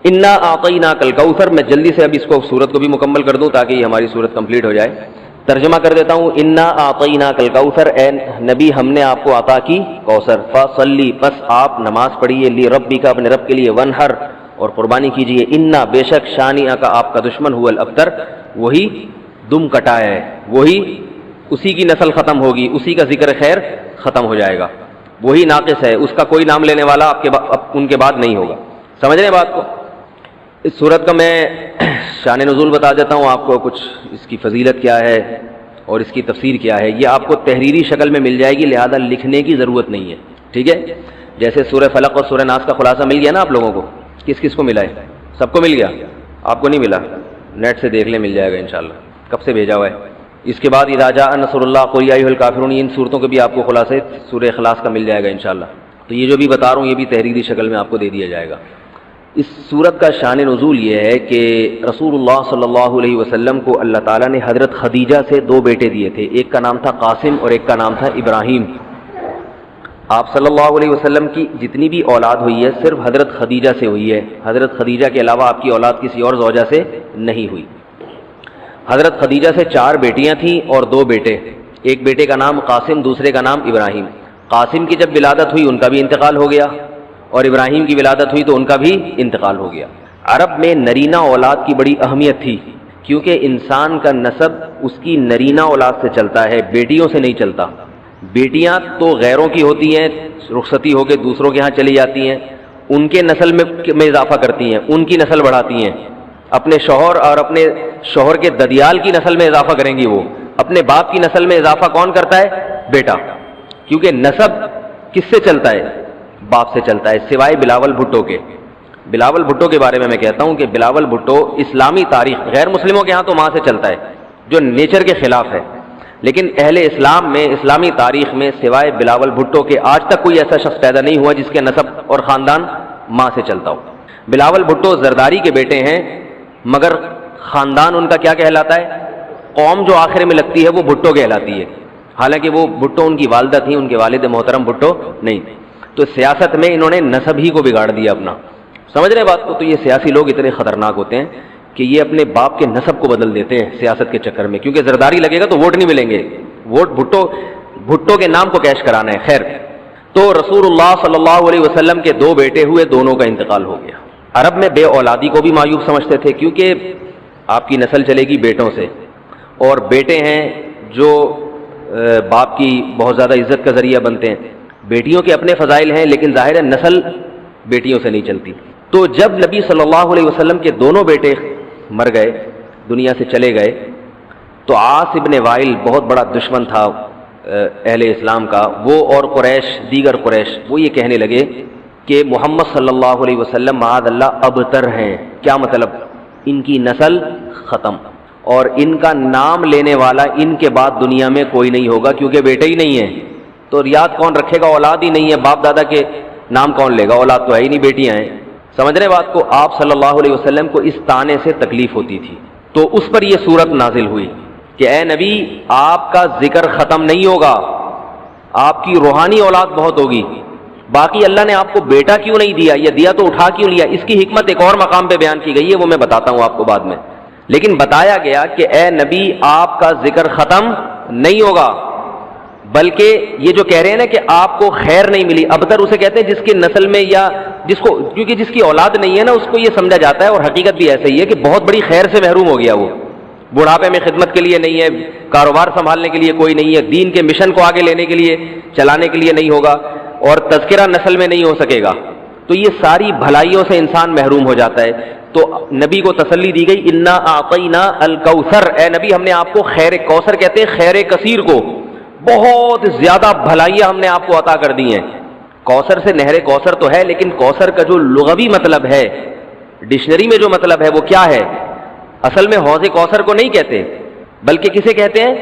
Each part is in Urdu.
انا اعطیناک الکوثر. میں جلدی سے اب اس کو سورت کو بھی مکمل کر دوں تاکہ یہ ہماری سورت کمپلیٹ ہو جائے. ترجمہ کر دیتا ہوں. انا اعطیناک الکوثر، اے نبی ہم نے آپ کو عطا کی کوثر. فصلی، پس آپ نماز پڑھیے، لربک اپنے رب کے لیے، ونحر اور قربانی کیجیے. انا بے شک، شانئک آپ کا دشمن، هو الابتر وہی دم کٹا ہے، وہی اسی کی نسل ختم ہوگی، اسی کا ذکر خیر ختم ہو جائے گا، وہی ناقص ہے، اس کا کوئی نام لینے والا ان کے بعد نہیں ہوگا. سمجھ رہے ہیں بات کو؟ اس صورت کا میں شان نزول بتا دیتا ہوں آپ کو، کچھ اس کی فضیلت کیا ہے اور اس کی تفسیر کیا ہے. یہ آپ کو تحریری شکل میں مل جائے گی، لہذا لکھنے کی ضرورت نہیں ہے. ٹھیک ہے؟ جیسے سورہ فلق اور سورہ ناس کا خلاصہ مل گیا نا آپ لوگوں کو. کس کس کو ملا ہے؟ سب کو مل گیا؟ آپ کو نہیں ملا؟ نیٹ سے دیکھ لیں، مل جائے گا انشاءاللہ. کب سے بھیجا ہوا ہے؟ اس کے بعد اذا جاء نصر اللہ قل یا ایھا الکافرون، ان صورتوں کے بھی آپ کو خلاصے سورہ اخلاص کا مل جائے گا انشاءاللہ. تو یہ جو بھی بتا رہا ہوں یہ بھی تحریری شکل میں آپ کو دے دیا جائے گا. اس صورت کا شان نزول یہ ہے کہ رسول اللہ صلی اللہ علیہ وسلم کو اللہ تعالیٰ نے حضرت خدیجہ سے 2 بیٹے دیے تھے. ایک کا نام تھا قاسم اور ایک کا نام تھا ابراہیم. آپ صلی اللہ علیہ وسلم کی جتنی بھی اولاد ہوئی ہے صرف حضرت خدیجہ سے ہوئی ہے. حضرت خدیجہ کے علاوہ آپ کی اولاد کسی اور زوجہ سے نہیں ہوئی. حضرت خدیجہ سے 4 بیٹیاں تھیں اور 2 بیٹے. ایک بیٹے کا نام قاسم، دوسرے کا نام ابراہیم. قاسم کی جب ولادت ہوئی ان کا بھی انتقال ہو گیا، اور ابراہیم کی ولادت ہوئی تو ان کا بھی انتقال ہو گیا. عرب میں نرینہ اولاد کی بڑی اہمیت تھی، کیونکہ انسان کا نسب اس کی نرینہ اولاد سے چلتا ہے، بیٹیوں سے نہیں چلتا. بیٹیاں تو غیروں کی ہوتی ہیں، رخصتی ہو کے دوسروں کے ہاں چلی جاتی ہیں، ان کے نسل میں اضافہ کرتی ہیں، ان کی نسل بڑھاتی ہیں. اپنے شوہر اور اپنے شوہر کے ددیال کی نسل میں اضافہ کریں گی. وہ اپنے باپ کی نسل میں اضافہ کون کرتا ہے؟ بیٹا. کیونکہ نسب کس سے چلتا ہے؟ باپ سے چلتا ہے، سوائے بلاول بھٹو کے. بلاول بھٹو کے بارے میں کہتا ہوں کہ بلاول بھٹو اسلامی تاریخ، غیر مسلموں کے ہاں تو ماں سے چلتا ہے جو نیچر کے خلاف ہے، لیکن اہل اسلام میں، اسلامی تاریخ میں سوائے بلاول بھٹو کے آج تک کوئی ایسا شخص پیدا نہیں ہوا جس کے نسب اور خاندان ماں سے چلتا ہو. بلاول بھٹو زرداری کے بیٹے ہیں، مگر خاندان ان کا کیا کہلاتا ہے؟ قوم جو آخر میں لگتی ہے وہ بھٹو کہلاتی ہے، حالانکہ وہ بھٹو ان کی والدہ تھیں، ان کے والد محترم بھٹو نہیں. تو سیاست میں انہوں نے نسب ہی کو بگاڑ دیا اپنا. سمجھ رہے بات کو؟ تو یہ سیاسی لوگ اتنے خطرناک ہوتے ہیں کہ یہ اپنے باپ کے نسب کو بدل دیتے ہیں سیاست کے چکر میں، کیونکہ زرداری لگے گا تو ووٹ نہیں ملیں گے، ووٹ بھٹو کے نام کو کیش کرانا ہے. خیر، تو رسول اللہ صلی اللہ علیہ وسلم کے 2 بیٹے ہوئے، دونوں کا انتقال ہو گیا. عرب میں بے اولادی کو بھی معیوب سمجھتے تھے، کیونکہ آپ کی نسل چلے گی بیٹوں سے، اور بیٹے ہیں جو باپ کی بہت زیادہ عزت کا ذریعہ بنتے ہیں. بیٹیوں کے اپنے فضائل ہیں، لیکن ظاہر ہے نسل بیٹیوں سے نہیں چلتی. تو جب نبی صلی اللہ علیہ وسلم کے دونوں بیٹے مر گئے، دنیا سے چلے گئے، تو عاص ابن وائل بہت بڑا دشمن تھا اہل اسلام کا، وہ اور قریش، دیگر قریش، وہ یہ کہنے لگے کہ محمد صلی اللہ علیہ وسلم معاذ اللہ ابتر ہیں. کیا مطلب؟ ان کی نسل ختم، اور ان کا نام لینے والا ان کے بعد دنیا میں کوئی نہیں ہوگا، کیونکہ بیٹے ہی نہیں ہیں. تو یاد کون رکھے گا؟ اولاد ہی نہیں ہے، باپ دادا کے نام کون لے گا؟ اولاد تو ہے ہی نہیں، بیٹیاں ہیں. سمجھ رہے بات کو؟ آپ صلی اللہ علیہ وسلم کو اس طعنے سے تکلیف ہوتی تھی، تو اس پر یہ صورت نازل ہوئی کہ اے نبی آپ کا ذکر ختم نہیں ہوگا، آپ کی روحانی اولاد بہت ہوگی. باقی اللہ نے آپ کو بیٹا کیوں نہیں دیا، یہ دیا تو اٹھا کیوں لیا، اس کی حکمت ایک اور مقام پہ بیان کی گئی ہے، وہ میں بتاتا ہوں آپ کو بعد میں. لیکن بتایا گیا کہ اے نبی آپ کا ذکر ختم نہیں ہوگا، بلکہ یہ جو کہہ رہے ہیں نا کہ آپ کو خیر نہیں ملی، ابتر اسے کہتے ہیں جس کی نسل میں یا جس کو، کیونکہ جس کی اولاد نہیں ہے نا اس کو یہ سمجھا جاتا ہے، اور حقیقت بھی ایسا ہی ہے کہ بہت بڑی خیر سے محروم ہو گیا. وہ بڑھاپے میں خدمت کے لیے نہیں ہے، کاروبار سنبھالنے کے لیے کوئی نہیں ہے، دین کے مشن کو آگے لینے کے لیے، چلانے کے لیے نہیں ہوگا، اور تذکرہ نسل میں نہیں ہو سکے گا. تو یہ ساری بھلائیوں سے انسان محروم ہو جاتا ہے. تو نبی کو تسلی دی گئی، انا اعطینا الکوثر، اے نبی ہم نے آپ کو خیر، کوثر کہتے ہیں خیر کثیر کو، بہت زیادہ بھلائیاں ہم نے آپ کو عطا کر دی ہیں. کوثر سے نہر کوثر تو ہے، لیکن کوثر کا جو لغوی مطلب ہے، ڈکشنری میں جو مطلب ہے وہ کیا ہے؟ اصل میں حوض کوثر کو نہیں کہتے، بلکہ کسے کہتے ہیں؟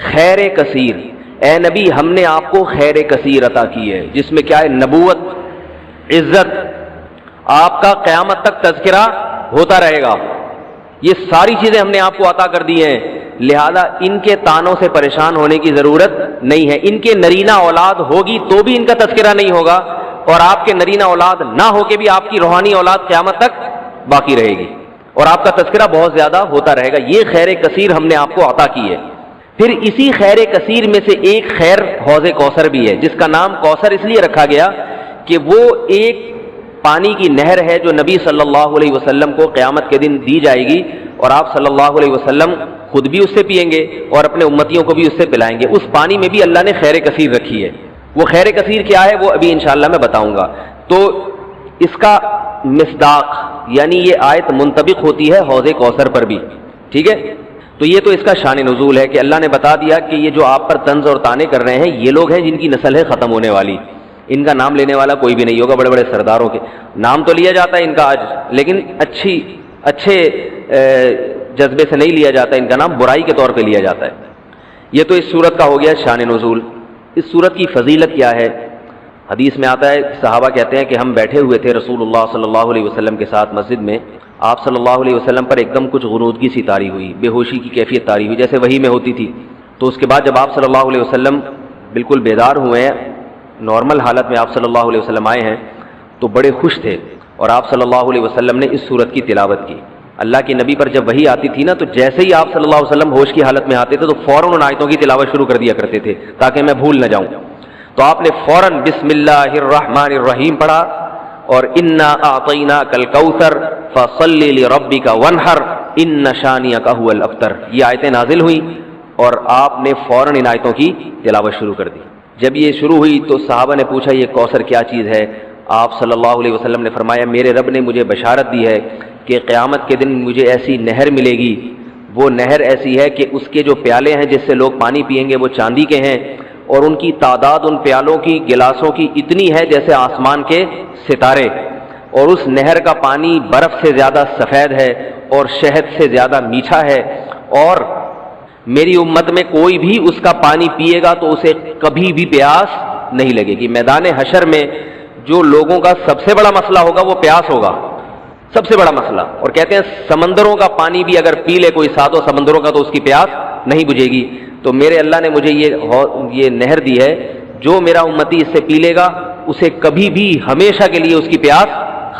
خیر کثیر. اے نبی ہم نے آپ کو خیر کثیر عطا کی ہے، جس میں کیا ہے؟ نبوت، عزت، آپ کا قیامت تک تذکرہ ہوتا رہے گا، یہ ساری چیزیں ہم نے آپ کو عطا کر دی ہیں. لہذا ان کے تانوں سے پریشان ہونے کی ضرورت نہیں ہے. ان کے نرینہ اولاد ہوگی تو بھی ان کا تذکرہ نہیں ہوگا، اور آپ کے نرینہ اولاد نہ ہو کے بھی آپ کی روحانی اولاد قیامت تک باقی رہے گی اور آپ کا تذکرہ بہت زیادہ ہوتا رہے گا. یہ خیر کثیر ہم نے آپ کو عطا کی ہے. پھر اسی خیر کثیر میں سے ایک خیر حوض کوثر بھی ہے، جس کا نام کوثر اس لیے رکھا گیا کہ وہ ایک پانی کی نہر ہے جو نبی صلی اللہ علیہ وسلم کو قیامت کے دن دی جائے گی، اور آپ صلی اللہ علیہ وسلم خود بھی اس سے پئیں گے اور اپنے امتیوں کو بھی اس سے پلائیں گے. اس پانی میں بھی اللہ نے خیر کثیر رکھی ہے. وہ خیر کثیر کیا ہے وہ ابھی انشاءاللہ میں بتاؤں گا. تو اس کا مصداق یعنی یہ آیت منطبق ہوتی ہے حوض کوثر پر بھی. ٹھیک ہے، تو یہ تو اس کا شان نزول ہے کہ اللہ نے بتا دیا کہ یہ جو آپ پر طنز اور طعنے کر رہے ہیں یہ لوگ ہیں جن کی نسل ہے ختم ہونے والی. ان کا نام لینے والا کوئی بھی نہیں ہوگا. بڑے بڑے سرداروں کے نام تو لیا جاتا ہے ان کا آج، لیکن اچھے جذبے سے نہیں لیا جاتا. ان کا نام برائی کے طور پہ لیا جاتا ہے. یہ تو اس صورت کا ہو گیا شان نزول. اس صورت کی فضیلت کیا ہے؟ حدیث میں آتا ہے، صحابہ کہتے ہیں کہ ہم بیٹھے ہوئے تھے رسول اللہ صلی اللہ علیہ وسلم کے ساتھ مسجد میں. آپ صلی اللہ علیہ وسلم پر ایک دم کچھ غنودگی سی طاری ہوئی، بے ہوشی کی کیفیت طاری ہوئی جیسے وحی میں ہوتی تھی. تو اس کے بعد جب آپ صلی اللہ علیہ وسلم بالکل بیدار ہوئے ہیں، نارمل حالت میں آپ صلی اللہ علیہ وسلم آئے ہیں، تو بڑے خوش تھے اور آپ صلی اللہ علیہ وسلم نے اس صورت کی تلاوت کی. اللہ کے نبی پر جب وحی آتی تھی نا تو جیسے ہی آپ صلی اللہ علیہ وسلم ہوش کی حالت میں آتے تھے تو فوراً ان آیتوں کی تلاوت شروع کر دیا کرتے تھے تاکہ میں بھول نہ جاؤں. تو آپ نے فوراً بسم اللہ الرحمن الرحیم پڑھا اور انا اعطیناک الکوثر فصلی لربک وانحر ان شانئک هو الابتر، یہ آیتیں نازل ہوئیں اور آپ نے فوراً ان آیتوں کی تلاوت شروع کر دی. جب یہ شروع ہوئی تو صحابہ نے پوچھا یہ کوثر کیا چیز ہے؟ آپ صلی اللہ علیہ وسلم نے فرمایا میرے رب نے مجھے بشارت دی ہے کہ قیامت کے دن مجھے ایسی نہر ملے گی. وہ نہر ایسی ہے کہ اس کے جو پیالے ہیں جس سے لوگ پانی پئیں گے وہ چاندی کے ہیں، اور ان کی تعداد ان پیالوں کی گلاسوں کی اتنی ہے جیسے آسمان کے ستارے، اور اس نہر کا پانی برف سے زیادہ سفید ہے اور شہد سے زیادہ میٹھا ہے، اور میری امت میں کوئی بھی اس کا پانی پیے گا تو اسے کبھی بھی پیاس نہیں لگے گی. میدان حشر میں جو لوگوں کا سب سے بڑا مسئلہ ہوگا وہ پیاس ہوگا، سب سے بڑا مسئلہ. اور کہتے ہیں سمندروں کا پانی بھی اگر پی لے کوئی ساتوں سمندروں کا تو اس کی پیاس نہیں بجھے گی. تو میرے اللہ نے مجھے یہ نہر دی ہے، جو میرا امتی اس سے پی لے گا اسے کبھی بھی ہمیشہ کے لیے اس کی پیاس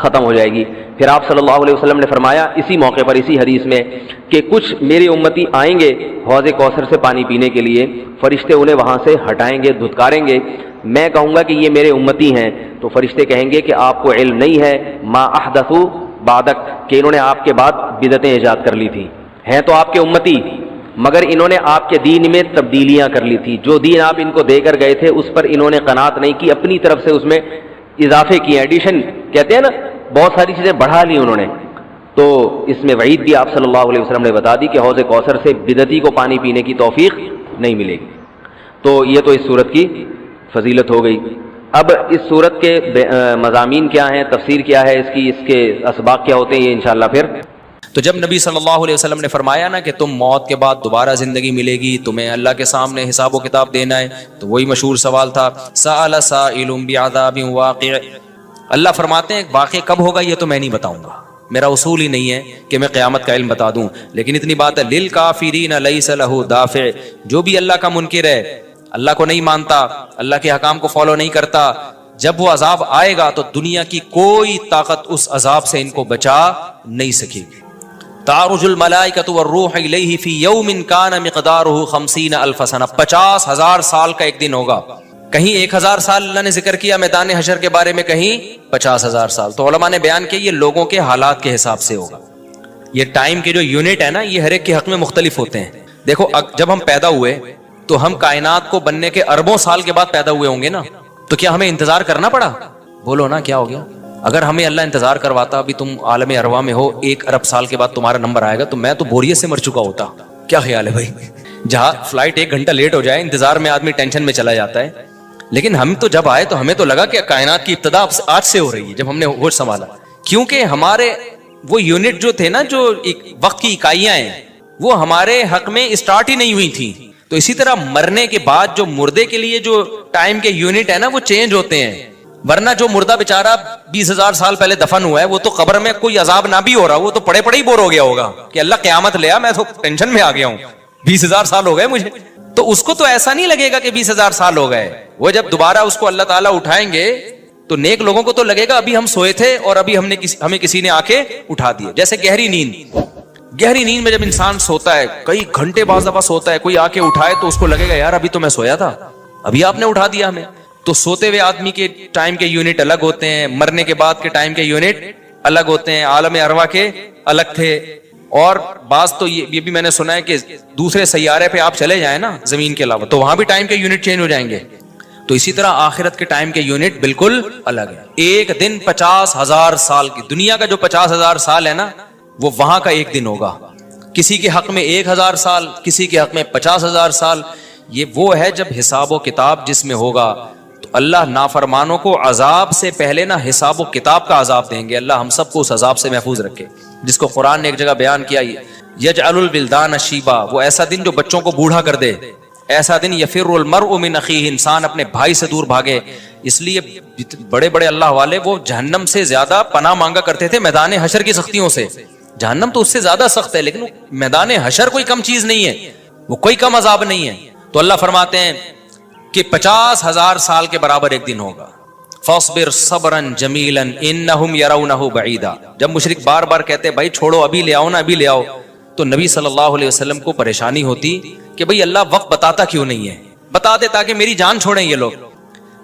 ختم ہو جائے گی. پھر آپ صلی اللہ علیہ وسلم نے فرمایا اسی موقع پر اسی حدیث میں کہ کچھ میری امتی آئیں گے حوض کوثر سے پانی پینے کے لیے، فرشتے انہیں وہاں سے ہٹائیں گے، دھتکاریں گے. میں کہوں گا کہ یہ میرے امتی ہیں تو فرشتے کہیں گے کہ آپ کو علم نہیں ہے ما احدثوا بعدک، کہ انہوں نے آپ کے بعد بدعتیں ایجاد کر لی تھی. ہیں تو آپ کے امتی مگر انہوں نے آپ کے دین میں تبدیلیاں کر لی تھی. جو دین آپ ان کو دے کر گئے تھے اس پر انہوں نے قناعت نہیں کی، اپنی طرف سے اس میں اضافے کیے، ایڈیشن کہتے ہیں نا، بہت ساری چیزیں بڑھا لی انہوں نے. تو اس میں وعید بھی آپ صلی اللہ علیہ وسلم نے بتا دی کہ حوض کوثر سے بدعتی کو پانی پینے کی توفیق نہیں ملے گی. تو یہ تو اس صورت کی فضیلت ہو گئی. اب اس صورت کے مضامین کیا ہیں، تفسیر کیا ہے اس کی، اس کے اسباق کیا ہوتے ہیں، یہ انشاءاللہ پھر. تو جب نبی صلی اللہ علیہ وسلم نے فرمایا نا کہ تم موت کے بعد دوبارہ زندگی ملے گی، تمہیں اللہ کے سامنے حساب و کتاب دینا ہے، تو وہی مشہور سوال تھا سأل سائل بعذاب واقع. اللہ فرماتے ہیں ایک واقعہ کب ہوگا یہ تو میں نہیں بتاؤں گا، میرا اصول ہی نہیں ہے کہ میں قیامت کا علم بتا دوں. لیکن اتنی بات ہے للکافرین لیس لہ دافع، جو بھی اللہ کا منکر ہے، اللہ کو نہیں مانتا، اللہ کے حکام کو فالو نہیں کرتا، جب وہ عذاب آئے گا تو دنیا کی کوئی طاقت اس عذاب سے ان کو بچا نہیں سکے گی. تعرج الملائکۃ والروح الیہ فی یوم کان مقدارہ 50,000 سنہ، 50,000 سال کا ایک دن ہوگا. کہیں 1,000 سال اللہ نے ذکر کیا میدان حشر کے بارے میں، کہیں 50,000 سال. تو علماء نے بیان کیا یہ لوگوں کے حالات کے حساب سے ہوگا. یہ ٹائم کے جو یونٹ ہے نا یہ ہر ایک کے حق میں مختلف ہوتے ہیں. دیکھو جب ہم پیدا ہوئے تو ہم کائنات کو بننے کے اربوں سال کے بعد پیدا ہوئے ہوں گے نا، تو کیا ہمیں انتظار کرنا پڑا؟ بولو نا کیا ہو گیا؟ اگر ہمیں اللہ انتظار کرواتا ابھی تم عالم ارواح میں ہو 1 ارب سال کے بعد تمہارا نمبر آئے گا، تو میں تو بوریت سے مر چکا ہوتا. کیا خیال ہے بھائی؟ جہاں فلائٹ 1 گھنٹہ لیٹ ہو جائے انتظار میں آدمی ٹینشن میں چلا جاتا ہے. لیکن ہم تو جب آئے تو ہمیں تو لگا کہ کائنات کی ابتدا آج سے ہو رہی ہے. جب ہم نے ہوش سنبھالا، کیونکہ ہمارے وہ یونٹ جو تھے نا، جو وقت کی اکائیاں ہیں، وہ ہمارے حق میں اسٹارٹ ہی نہیں ہوئی تھی. تو اسی طرح مرنے کے بعد جو مردے کے لیے جو ٹائم کے یونٹ ہے نا وہ چینج ہوتے ہیں. ورنہ جو مردہ بیچارہ 20,000 سال پہلے دفن ہوا ہے وہ تو قبر میں کوئی عذاب نہ بھی ہو رہا، وہ تو پڑے پڑے ہی بور ہو گیا ہوگا کہ اللہ قیامت لے آ، میں تو ٹینشن میں آ گیا ہوں، 20,000 سال ہو گئے مجھے. تو اس کو تو ایسا نہیں لگے گا کہ 20,000 سال ہو گئے. وہ جب دوبارہ اس کو اللہ تعالیٰ اٹھائیں گے تو تو نیک لوگوں کو تو لگے گا ابھی ہم سوئے تھے اور ابھی ہمیں کسی نے آ کے اٹھا دیا. جیسے گہری نیند میں جب انسان سوتا ہے کئی گھنٹے بعض دفعہ سوتا ہے, کوئی آ کے اٹھائے تو اس کو لگے گا یار ابھی تو میں سویا تھا, ابھی آپ نے اٹھا دیا ہمیں. تو سوتے ہوئے آدمی کے ٹائم کے یونٹ الگ ہوتے ہیں, مرنے کے بعد کے ٹائم کے یونٹ الگ ہوتے ہیں, عالم ارواح کے الگ تھے. اور بعض تو یہ بھی میں نے سنا ہے کہ دوسرے سیارے پہ آپ چلے جائیں نا زمین کے علاوہ, تو وہاں بھی ٹائم کے یونٹ چینج ہو جائیں گے. تو اسی طرح آخرت کے ٹائم کے یونٹ بالکل الگ ہے. ایک دن 50,000 سال کی, دنیا کا جو 50,000 سال ہے نا وہ وہاں کا ایک دن ہوگا. کسی کے حق میں 1,000 سال, کسی کے حق میں 50,000 سال. یہ وہ ہے جب حساب و کتاب جس میں ہوگا. تو اللہ نافرمانوں کو عذاب سے پہلے نا حساب و کتاب کا عذاب دیں گے. اللہ ہم سب کو اس عذاب سے محفوظ رکھے, جس کو قرآن نے ایک جگہ بیان کیا, یجعل الولدان شیبا, وہ ایسا دن جو بچوں کو بوڑھا کر دے. ایسا دن یفر المرء من اخیہ, انسان اپنے بھائی سے دور بھاگے. اس لیے بڑے بڑے اللہ والے وہ جہنم سے زیادہ پناہ مانگا کرتے تھے میدان حشر کی سختیوں سے. جہنم تو اس سے زیادہ سخت ہے, لیکن میدان حشر کوئی کم چیز نہیں ہے, وہ کوئی کم عذاب نہیں ہے. تو اللہ فرماتے ہیں کہ 50,000 سال کے برابر ایک دن ہوگا. فاصبر صبرا جمیلا انہم یرونہ بعیدا. جب مشرک بار بار کہتے بھائی چھوڑو, ابھی لے آؤ نا, ابھی لے آؤ, تو نبی صلی اللہ علیہ وسلم کو پریشانی ہوتی کہ بھئی اللہ وقت بتاتا کیوں نہیں ہے, بتا دے تاکہ میری جان چھوڑیں یہ لوگ.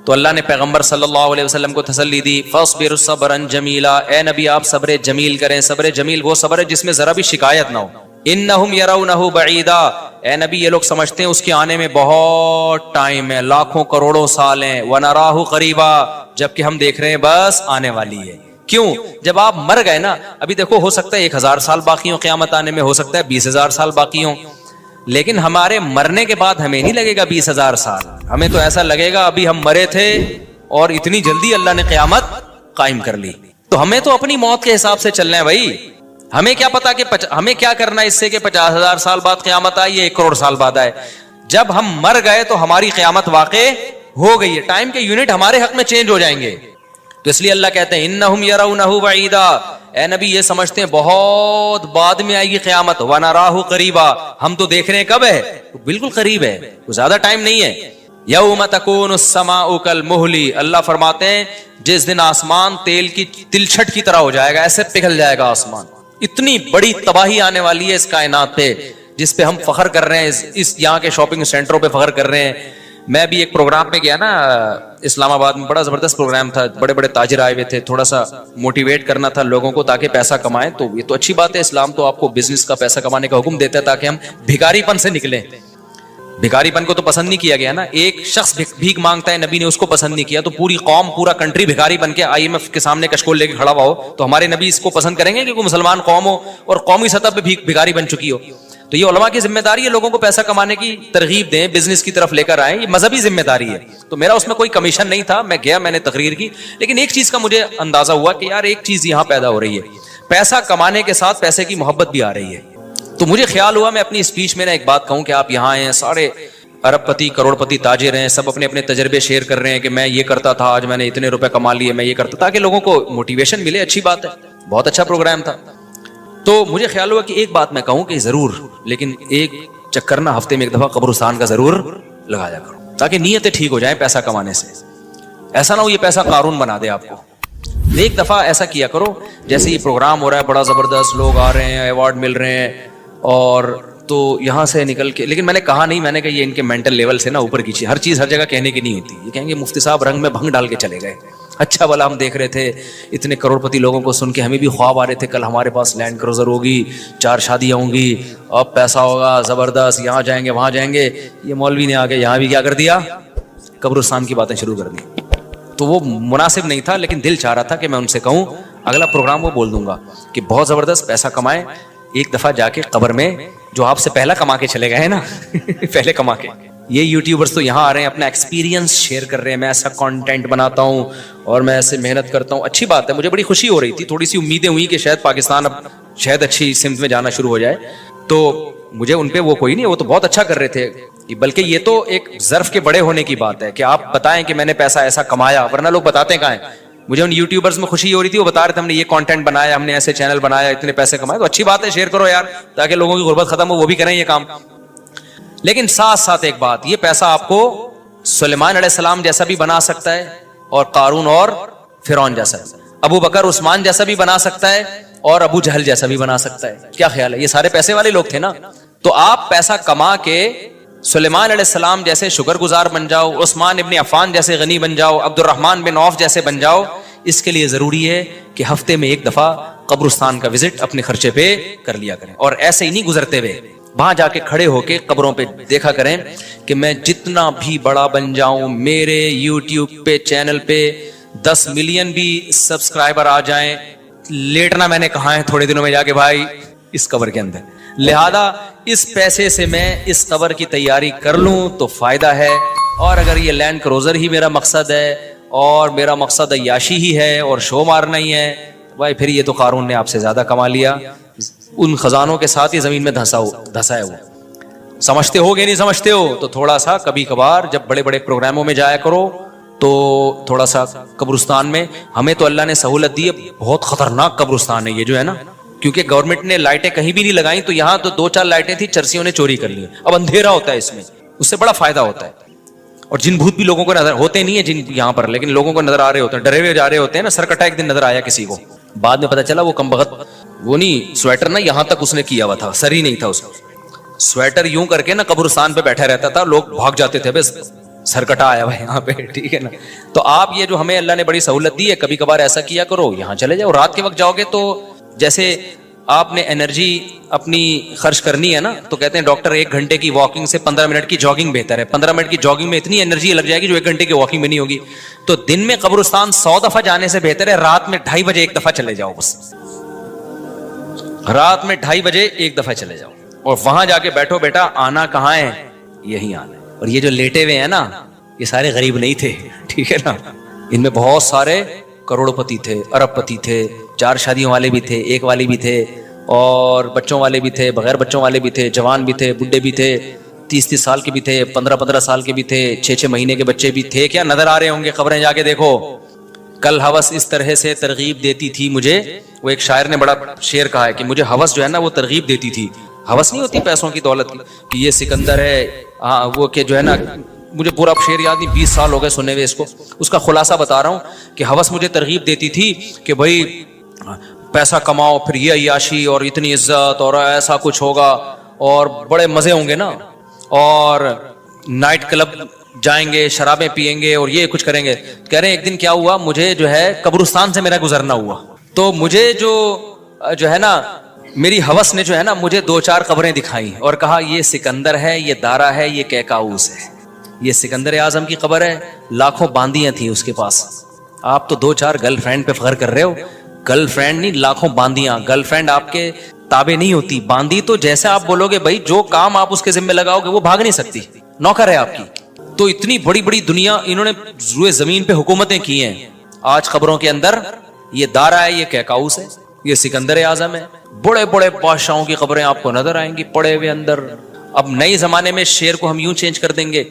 تو اللہ نے پیغمبر صلی اللہ علیہ وسلم کو تسلی دی, فاصبر صبرا جمیلا, اے نبی آپ صبر جمیل کریں. صبر جمیل وہ صبر ہے جس میں ذرا بھی شکایت نہ ہو. انہم یرونہ بعیدا, اے نبی یہ لوگ سمجھتے ہیں اس کے آنے میں بہت ٹائم ہے, لاکھوں کروڑوں سال ہیں. ونراہ قریبا, جبکہ ہم دیکھ رہے ہیں بس آنے والی ہے. کیوں؟ جب آپ مر گئے نا, ابھی دیکھو ہو سکتا ہے 1,000 سال باقی ہوں قیامت آنے میں, ہو سکتا ہے 20,000 سال باقی ہوں, لیکن ہمارے مرنے کے بعد ہمیں نہیں لگے گا 20,000 سال. ہمیں تو ایسا لگے گا ابھی ہم مرے تھے اور اتنی جلدی اللہ نے قیامت قائم کر لی. تو ہمیں تو اپنی موت کے حساب سے چلنا ہے بھائی. ہمیں کیا پتا کہ ہمیں کیا کرنا ہے اس سے کہ 50,000 سال بعد قیامت آئی یا 1 کروڑ سال بعد آئے. جب ہم مر گئے تو ہماری قیامت واقع ہو گئی ہے, ٹائم کے یونٹ ہمارے حق میں چینج ہو جائیں گے. تو اس لیے اللہ کہتے ہیں انہم یرونہ بعیدا, اے نبی یہ سمجھتے ہیں بہت بعد میں آئے گی قیامت. ونراہ قریبا, ہم تو دیکھ رہے ہیں کب ہے, بالکل قریب ہے, زیادہ ٹائم نہیں ہے. یوم تکون السماء کالمہل, اللہ فرماتے ہیں جس دن آسمان تیل کی تلچھٹ کی طرح ہو جائے گا, ایسے پگھل جائے گا آسمان. اتنی بڑی تباہی آنے والی ہے اس کائنات پہ جس پہ ہم فخر کر رہے ہیں, اس یہاں کے شاپنگ سینٹروں پہ فخر کر رہے ہیں. میں بھی ایک پروگرام میں گیا نا اسلام آباد میں, بڑا زبردست پروگرام تھا, بڑے بڑے تاجر آئے ہوئے تھے, تھوڑا سا موٹیویٹ کرنا تھا لوگوں کو تاکہ پیسہ کمائیں. تو یہ تو اچھی بات ہے, اسلام تو آپ کو بزنس کا پیسہ کمانے کا حکم دیتا ہے تاکہ ہم بھکاری پن سے نکلیں. بھکاری پن کو تو پسند نہیں کیا گیا نا, ایک شخص بھیک مانگتا ہے, نبی نے اس کو پسند نہیں کیا, تو پوری قوم پورا کنٹری بھکاری بن کے IMF کے سامنے کشکول لے کے کھڑا ہوا ہو, تو ہمارے نبی اس کو پسند کریں گے کہ کوئی مسلمان قوم ہو اور قومی سطح پہ بھکاری بن چکی ہو. تو یہ علماء کی ذمہ داری ہے لوگوں کو پیسہ کمانے کی ترغیب دیں, بزنس کی طرف لے کر آئیں, یہ مذہبی ذمہ داری ہے. تو میرا اس میں کوئی کمیشن نہیں تھا, میں گیا, میں نے تقریر کی, لیکن ایک چیز کا مجھے اندازہ ہوا کہ یار ایک چیز یہاں پیدا ہو رہی ہے, پیسہ کمانے کے ساتھ پیسے کی محبت بھی آ رہی ہے. تو مجھے خیال ہوا میں اپنی اسپیچ میں نا ایک بات کہوں کہ آپ یہاں آئے ہیں, سارے ارب پتی کروڑ پتی تاجر ہیں, سب اپنے اپنے تجربے شیئر کر رہے ہیں کہ میں یہ کرتا تھا, آج میں نے اتنے روپے کما لیے, میں یہ کرتا, تاکہ لوگوں کو موٹیویشن ملے. اچھی بات ہے, بہت اچھا پروگرام تھا. تو مجھے خیال ہوا کہ ایک بات میں کہوں کہ ضرور, لیکن ایک چکر نا ہفتے میں ایک دفعہ قبرستان کا ضرور لگایا کرو تاکہ نیتیں ٹھیک ہو جائیں پیسہ کمانے سے. ایسا نہ ہو یہ پیسہ قارون بنا دے آپ کو. ایک دفعہ ایسا کیا کرو, جیسے یہ پروگرام ہو رہا ہے بڑا زبردست, لوگ آ رہے ہیں, ایوارڈ مل رہے ہیں, اور تو یہاں سے نکل کے, لیکن میں نے کہا نہیں, میں نے کہا یہ ان کے مینٹل لیول سے نا اوپر کیجیے, ہر چیز ہر جگہ کہنے کی نہیں ہوتی. یہ کہیں گے مفتی صاحب رنگ میں بھنگ ڈال کے چلے گئے, اچھا بلا ہم دیکھ رہے تھے اتنے کروڑ پتی لوگوں کو سن کے ہمیں بھی خواب آ رہے تھے کل ہمارے پاس لینڈ کروزر ہوگی, 4 شادیاں ہوں گی, اب پیسہ ہوگا زبردست, یہاں جائیں گے وہاں جائیں گے. یہ مولوی نے آ کے یہاں بھی کیا کر دیا, قبرستان کی باتیں شروع کر دی. تو وہ مناسب نہیں تھا, لیکن دل چاہ رہا تھا کہ میں ان سے کہوں اگلا پروگرام وہ بول دوں گا کہ بہت زبردست پیسہ کمائیں, ایک دفعہ جا کے قبر میں جو آپ سے پہلا کما کے چلے گئے نا پہلے کما کے. یہ یوٹیوبرز تو یہاں آ رہے ہیں, اپنا ایکسپیرینس شیئر کر رہے ہیں, میں ایسا کانٹینٹ بناتا ہوں اور میں ایسے محنت کرتا ہوں. اچھی بات ہے, مجھے بڑی خوشی ہو رہی تھی, تھوڑی سی امیدیں ہوئی کہ شاید پاکستان اب شاید اچھی سمت میں جانا شروع ہو جائے. تو مجھے ان پہ وہ کوئی نہیں, وہ تو بہت اچھا کر رہے تھے, بلکہ یہ تو ایک ظرف کے بڑے ہونے کی بات ہے کہ آپ بتائیں کہ میں نے پیسہ ایسا کمایا, ورنہ لوگ بتاتے کہاں ہیں. مجھے ان یوٹیوبرز میں خوشی ہو رہی تھی, وہ بتا رہے تھے ہم نے یہ کانٹینٹ بنایا, ہم نے ایسے چینل بنایا, اتنے پیسے کمائے. تو اچھی بات ہے, شیئر کرو یار تاکہ لوگوں کی غربت ختم ہو, وہ بھی کریں یہ کام. لیکن ساتھ ساتھ ایک بات, یہ پیسہ آپ کو سلیمان علیہ السلام جیسا بھی بنا سکتا ہے اور قارون اور فرعون جیسا, ابو بکر عثمان جیسا بھی بنا سکتا ہے اور ابو جہل جیسا بھی بنا سکتا ہے. کیا خیال ہے؟ یہ سارے پیسے والے لوگ تھے نا. تو آپ پیسہ کما کے سلیمان علیہ السلام جیسے شکر گزار بن جاؤ, عثمان ابن عفان جیسے غنی بن جاؤ, عبد الرحمن بن عوف جیسے بن جاؤ. اس کے لیے ضروری ہے کہ ہفتے میں ایک دفعہ قبرستان کا وزٹ اپنے خرچے پہ کر لیا کریں, اور ایسے ہی نہیں گزرتے ہوئے وہاں جا کے کھڑے ہو کے قبروں پہ دیکھا کریں کہ میں جتنا بھی بڑا بن جاؤں, میرے یوٹیوب پہ چینل پہ 10 ملین بھی سبسکرائبر آ جائیں, لیٹنا میں نے کہا ہے تھوڑے دنوں میں جا کے بھائی اس قبر کے اندر. لہذا اس پیسے سے میں اس قبر کی تیاری کر لوں تو فائدہ ہے. اور اگر یہ لینڈ کروزر ہی میرا مقصد ہے اور میرا مقصد عیاشی ہی ہے اور شو مارنا ہی ہے, بھائی پھر یہ تو قارون نے آپ سے زیادہ کما لیا, ان خزانوں کے ساتھ ہی زمین میں دھسا ہے وہ. سمجھتے ہو کہ نہیں سمجھتے ہو؟ تو تھوڑا سا کبھی کبھار جب بڑے بڑے پروگراموں میں جایا کرو تو تھوڑا سا قبرستان میں. ہمیں تو اللہ نے سہولت دی ہے, بہت خطرناک قبرستان ہے یہ جو ہے نا, کیونکہ گورنمنٹ نے لائٹیں کہیں بھی نہیں لگائیں, تو یہاں تو 2-4 لائٹیں تھی, چرسیوں نے چوری کر لی. اب اندھیرا ہوتا ہے اس میں, اس سے بڑا فائدہ ہوتا ہے. اور جن بھوت بھی لوگوں کو نظر ہوتے نہیں ہیں جن یہاں پر, لیکن لوگوں کو نظر آ رہے ہوتے ہیں, ڈرے ہوئے جا رہے ہوتے ہیں نا. سرکٹا ایک دن نظر آیا کسی کو, بعد میں پتا چلا وہ کمبخت وہ نہیں سویٹر نا یہاں تک اس نے کیا ہوا تھا, سر ہی نہیں تھا اس کا سویٹر, یوں کر کے نا قبرستان پہ بیٹھا رہتا تھا, لوگ بھاگ جاتے تھے بس سرکٹا آیا ہوا یہاں پہ, ٹھیک ہے نا. تو آپ یہ جو ہمیں اللہ نے بڑی سہولت دی ہے, کبھی کبھار ایسا کیا کرو, یہاں چلے جاؤ. رات کے وقت جاؤ گے تو جیسے آپ نے انرجی اپنی خرچ کرنی ہے نا, تو کہتے ہیں ڈاکٹر 1 گھنٹے کی واکنگ سے 15 منٹ کی جاگنگ بہتر ہے. 15 منٹ کی جاگنگ میں اتنی انرجی لگ جائے گی جو 1 گھنٹے کی واکنگ میں نہیں ہوگی. تو دن میں قبرستان 100 دفعہ جانے سے بہتر ہے رات میں 2:30 بجے 1 دفعہ چلے جاؤ. بس رات میں 2:30 بجے 1 دفعہ چلے جاؤ, اور وہاں جا کے بیٹھو, بیٹا آنا کہاں ہے, یہی آنا ہے. اور یہ جو لیٹے ہوئے ہیں نا, یہ سارے غریب نہیں تھے, ٹھیک ہے نا. ان میں بہت سارے کروڑ پتی تھے, ارب پتی تھے, 4 شادیوں والے بھی تھے, 1 والی بھی تھے, اور بچوں والے بھی تھے, بغیر بچوں والے بھی تھے, جوان بھی تھے, بڈھے بھی تھے, 30 سال کے بھی تھے, 15 سال کے بھی تھے, 6 مہینے کے بچے بھی تھے. کیا نظر آ رہے ہوں گے قبریں, جا کے دیکھو. کل ہوس اس طرح سے ترغیب دیتی تھی مجھے, وہ ایک شاعر نے بڑا شعر کہا ہے کہ مجھے ہوس جو ہے نا وہ ترغیب دیتی تھی. ہوس نہیں ہوتی پیسوں کی دولت کی کہ یہ سکندر ہے, وہ کہ جو ہے نا, مجھے پورا شعر یاد نہیں, 20 سال ہو گئے سننے ہوئے اس کو. اس کا خلاصہ بتا رہا ہوں کہ ہوس مجھے ترغیب دیتی تھی کہ بھائی پیسہ کماؤ, پھر یہ عیاشی اور اتنی عزت اور ایسا کچھ ہوگا اور بڑے مزے ہوں گے نا, اور نائٹ کلب جائیں گے, شرابیں پیئیں گے اور یہ کچھ کریں گے. کہہ رہے ہیں ایک دن کیا ہوا, مجھے جو ہے قبرستان سے میرا گزرنا ہوا, تو مجھے جو ہے نا میری ہوس نے جو ہے نا مجھے 2-4 قبریں دکھائیں اور کہا یہ سکندر ہے, یہ دارا ہے, یہ کیکاؤس ہے. یہ سکندر اعظم کی قبر ہے, لاکھوں باندیاں تھیں اس کے پاس. آپ تو 2-4 گرل فرینڈ پہ فخر کر رہے ہو, گرل فرینڈ نہیں, لاکھوں باندیاں. گرل فرینڈ آپ کے تابع نہیں ہوتی, باندی تو جیسے آپ بولو گے بھائی جو کام آپ اس کے ذمہ لگاؤ گے وہ بھاگ نہیں سکتی, نوکر ہے آپ کی. تو اتنی بڑی بڑی دنیا انہوں نے روئے زمین پہ حکومتیں کی ہیں. آج قبروں کے اندر یہ دارا ہے, یہ کیکاؤس ہے, یہ سکندر اعظم ہے. بڑے بڑے بادشاہوں کی قبریں آپ کو نظر آئیں گی پڑے ہوئے اندر. اب نئے زمانے میں شعر کو ہم یوں چینج کر دیں گے,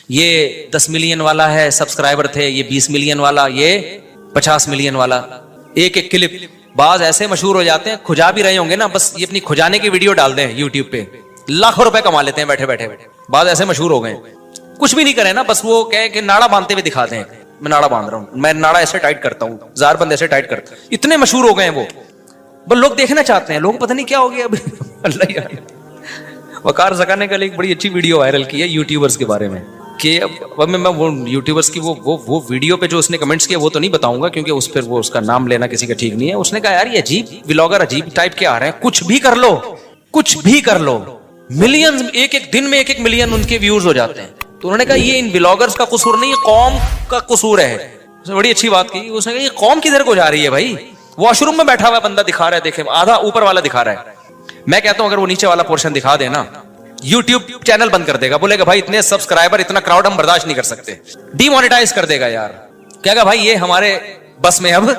یہ 10 ملین والا ہے سبسکرائبر تھے, یہ 20 ملین والا, یہ 50 ملین والا. ایک کلپ بعض ایسے مشہور ہو جاتے ہیں, کھجا بھی رہے ہوں گے نا, بس یہ اپنی کھجانے کی ویڈیو ڈال دیں یوٹیوب پہ, لاکھوں روپے کما لیتے ہیں بیٹھے بیٹھے. بعض ایسے مشہور ہو گئے, کچھ بھی نہیں کرے نا, بس وہ کہے کہ ناڑا باندھتے ہوئے دکھاتے ہیں, میں ناڑا باندھ رہا ہوں, میں ناڑا ایسے ٹائٹ کرتا ہوں, زار بند ایسے ٹائٹ کرتا ہوں. اتنے مشہور ہو گئے ہیں وہ, بس لوگ دیکھنا چاہتے ہیں. لوگ پتہ نہیں کیا ہو گیا اب. اللہ یار, وقار زکا نے کل ایک بڑی اچھی ویڈیو وائرل کی ہے یوٹیوبرز کے بارے میں, کہ اب میں وہ یوٹیوبرز کی وہ ویڈیو پہ جو اس نے کمنٹس کیے وہ تو نہیں بتاؤں گا کیونکہ اس پہ وہ اس کا نام لینا کسی کا ٹھیک نہیں ہے. اس نے کہا یار یہ عجیب ولاگر عجیب ٹائپ کے آ رہے ہیں, کچھ بھی کر لو, کچھ بھی کر لو, ملین ایک دن میں 1 ملین ان کے ویوز ہو جاتے ہیں. تو انہوں نے کہا یہ ان ولاگرز کا قصور نہیں, یہ قوم کا قصور ہے. اس نے بڑی اچھی بات کی, اس نے کہا یہ قوم کدھر کو جا رہی ہے بھائی, واش روم میں بیٹھا ہوا بندہ دکھا رہا ہے, دیکھیں آدھا اوپر والا دکھا رہا ہے. میں کہتا ہوں اگر وہ نیچے والا پورشن دکھا دے نا, یوٹیوب چینل بند کر دے گا, بولے گا بھائی اتنے سبسکرائبر اتنا کراؤڈ ہم برداشت نہیں کر سکتے, ڈی مانیٹائز کر دے گا یار. کہے گا بھائی یہ ہمارے بس میں اب.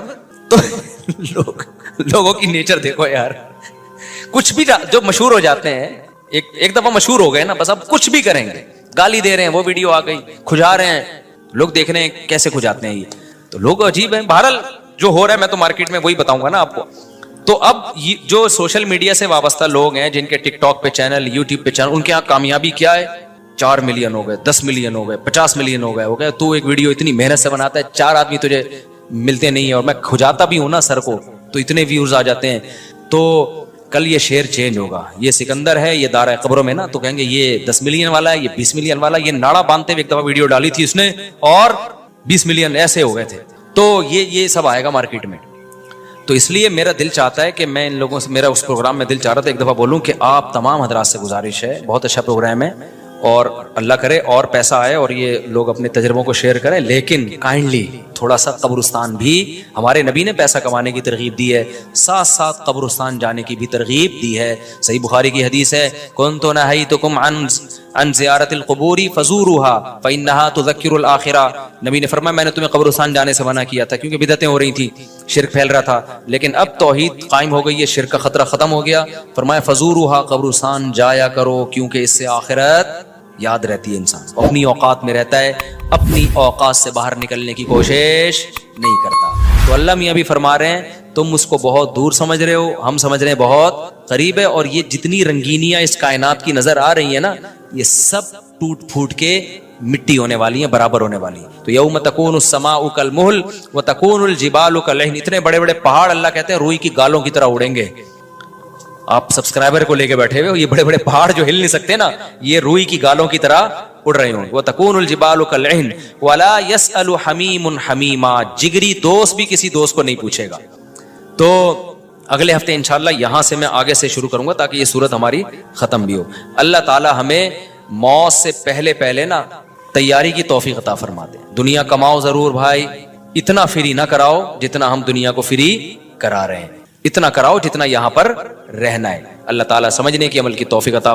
تو لوگوں کی نیچر دیکھو یار, کچھ بھی جو مشہور ہو جاتے ہیں ایک دفعہ مشہور ہو گئے نا, بس اب کچھ بھی کریں گے. گالی دے رہے ہیں, وہ ویڈیو آ گئی, کھجا رہے ہیں, لوگ دیکھ رہے ہیں کیسے کھجاتے ہیں یہ, تو لوگ عجیب ہیں. بہرحال جو ہو رہا ہے میں تو مارکیٹ میں وہی بتاؤں گا نا آپ کو. تو اب جو سوشل میڈیا سے وابستہ لوگ ہیں جن کے ٹک ٹاک پہ چینل, یوٹیوب پہ چینل, ان کے یہاں کامیابی کیا ہے, 4 ملین ہو گئے, 10 ملین ہو گئے, 50 ملین ہو گئے. تو ایک ویڈیو اتنی محنت سے بناتا ہے, 4 آدمی تجھے ملتے نہیں ہیں اور میں کھجاتا بھی ہوں نا سر کو تو اتنے ویوز آ جاتے ہیں. تو کل یہ شعر چینج ہوگا. یہ سکندر ہے, یہ دارہ قبروں میں نا, تو کہیں گے یہ 10 ملین والا ہے, یہ 20 ملین والا. یہ ناڑا باندھتے ہوئے ایک دفعہ ویڈیو ڈالی تھی اس نے اور 20 ملین ایسے ہو گئے تھے. تو یہ سب آئے گا مارکیٹ میں. تو اس لیے میرا دل چاہتا ہے کہ میں ان لوگوں سے, میرا اس پروگرام میں دل چاہ رہا تھا ایک دفعہ بولوں کہ آپ تمام حضرات سے گزارش ہے, بہت اچھا پروگرام ہے اور اللہ کرے اور پیسہ آئے اور یہ لوگ اپنے تجربوں کو شیئر کریں, لیکن کائنڈلی تھوڑا سا قبرستان بھی, ہمارے نبی نے پیسہ کمانے کی ترغیب دی ہے, ساتھ ساتھ قبرستان جانے کی بھی ترغیب دی ہے. صحیح بخاری کی حدیث ہے, کنت نہیتکم عن زیارت القبور فزوروها فانها تذکر الاخرہ. نبی نے فرمایا میں نے تمہیں قبرستان جانے سے منع کیا تھا کیونکہ بدعتیں ہو رہی تھیں, شرک پھیل رہا تھا, لیکن اب توحید قائم ہو گئی ہے, شرک کا خطرہ ختم ہو گیا. فرمایا فزوروها, قبرستان جایا کرو کیونکہ اس سے آخرت یاد رہتی ہے. انسان اپنی اوقات میں رہتا ہے, اپنی اوقات سے باہر نکلنے کی کوشش نہیں کرتا. تو اللہ میاں بھی فرما رہے ہیں تم اس کو بہت دور سمجھ رہے ہو, ہم سمجھ رہے ہیں بہت قریب ہے. اور یہ جتنی رنگینیاں اس کائنات کی نظر آ رہی ہیں نا, یہ سب ٹوٹ پھوٹ کے مٹی ہونے والی ہیں, برابر ہونے والی ہیں. تو یوم تکون السماء کالمہل وتکون الجبال کالعہن. اتنے بڑے بڑے پہاڑ اللہ کہتے ہیں روئی کی گالوں کی طرح اڑیں گے. آپ سبسکرائبر کو لے کے بیٹھے ہوئے ہو, یہ بڑے بڑے پہاڑ جو ہل نہیں سکتے نا, یہ روئی کی گالوں کی طرح اڑ رہے ہوں. وتکون الجبال کالعہن ولا يسأل حمیم حمیما. جگری دوست بھی کسی دوست کو نہیں پوچھے گا. تو اگلے ہفتے انشاءاللہ یہاں سے میں آگے سے شروع کروں گا تاکہ یہ صورت ہماری ختم بھی ہو. اللہ تعالی ہمیں موت سے پہلے نا تیاری کی توفیق عطا فرما دے. دنیا کماؤ ضرور بھائی, اتنا فری نہ کراؤ جتنا ہم دنیا کو فری کرا رہے ہیں, اتنا کراؤ جتنا یہاں پر رہنا ہے. اللہ تعالیٰ سمجھنے کی عمل کی توفیق عطا